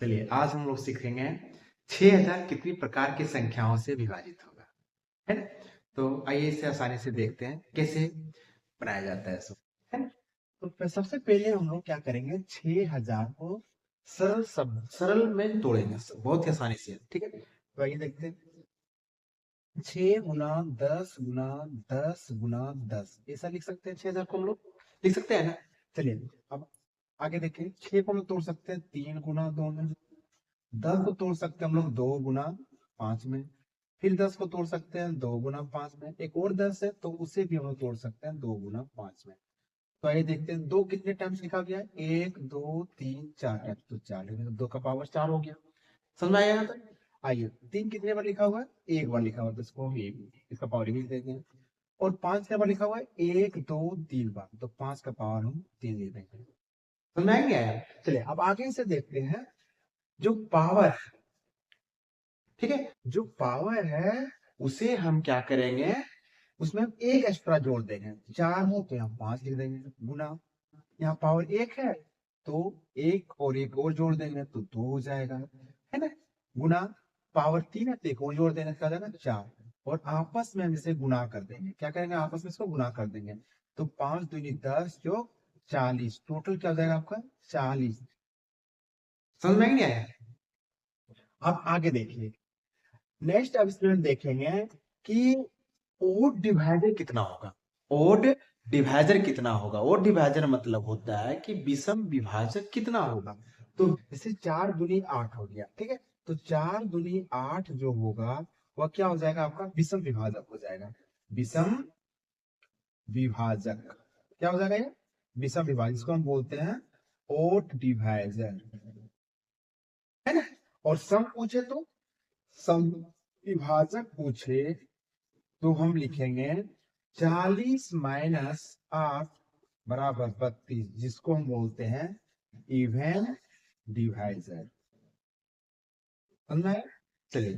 चलिए आज हम लोग सीखेंगे 6000 कितनी प्रकार की संख्याओं से विभाजित होगा, है ना? तो आइए इसे आसानी से देखते हैं कैसे बनाया जाता है इसको, है ना? तो सबसे पहले हम लोग क्या करेंगे, 6000 को सरल में तोड़ेंगे, बहुत ही आसानी से, ठीक है? तो आइए देखते हैं, 6 गुना 10 गुना 10 ऐसा लिख सकते हैं। 6000 को हम लोग लिख सकते हैं ना। चलिए अब आगे देखिए, 6 को हम लोग तोड़ सकते हैं 3 गुना 2 में, 10 को तोड़ सकते हैं हम लोग 2 गुना 5 में, फिर 10 को तोड़ सकते हैं 2 गुना 5 में, एक और 10 है तो उसे भी हम लोग तोड़ सकते हैं 2 गुना 5 में। तो आइए देखते हैं, दो कितने टाइम्स लिखा गया है, 1 2 3 4 टाइम्स, तो 4 लिखेंगे तो 2 का पावर 4 हो गया। समझ में आया यहाँ तक? आइए, 3 कितने बार लिखा हुआ है, एक बार लिखा हुआ है तो इसको इसका पावर लिख देंगे। और 5 कितने बार लिखा हुआ है, 1 2 3 बार, तो 5 का पावर हम 3 लिख देंगे। समझ में आ गया? चलिए अब आगे से देखते हैं, जो पावर, ठीक है, जो पावर है उसे हम क्या करेंगे, उसमें हम एक एक्स्ट्रा जोड़ देंगे। 4 है तो यहाँ 5 लिख देंगे, गुना यहाँ पावर 1 है तो एक और एक और जोड़ देंगे तो 2 हो जाएगा, है ना? गुना पावर 3 है तो एक और जोड़ देने का जाएगा 4, और आपस में हम इसे गुना कर देंगे। क्या करेंगे, आपस में इसको गुना कर देंगे। तो 5 दूनी 10 जो 40, टोटल क्या हो जाएगा आपका 40। समझ में नहीं आया? अब आगे देखिए, नेक्स्ट अब इसमें हम देखेंगे कि ओड डिवाइजर कितना होगा। ओड डिवाइजर कितना होगा, ओड डिवाइजर मतलब होता है कि विषम विभाजक कितना होगा। तो जैसे 4 दूनी 8 हो गया, ठीक है, तो 4 दूनी 8 जो होगा वह क्या हो जाएगा, आपका विषम विभाजक हो जाएगा। विषम विभाजक क्या हो जाएगा, ये विषम विभाजक, इसको हम बोलते हैं ओड डिवाइजर, है ना? और सम पूछे तो, सम विभाजक पूछे तो हम लिखेंगे 40 - 8 बराबर 32, जिसको हम बोलते हैं इवन डिवाइजर। समझ में आया? चलिए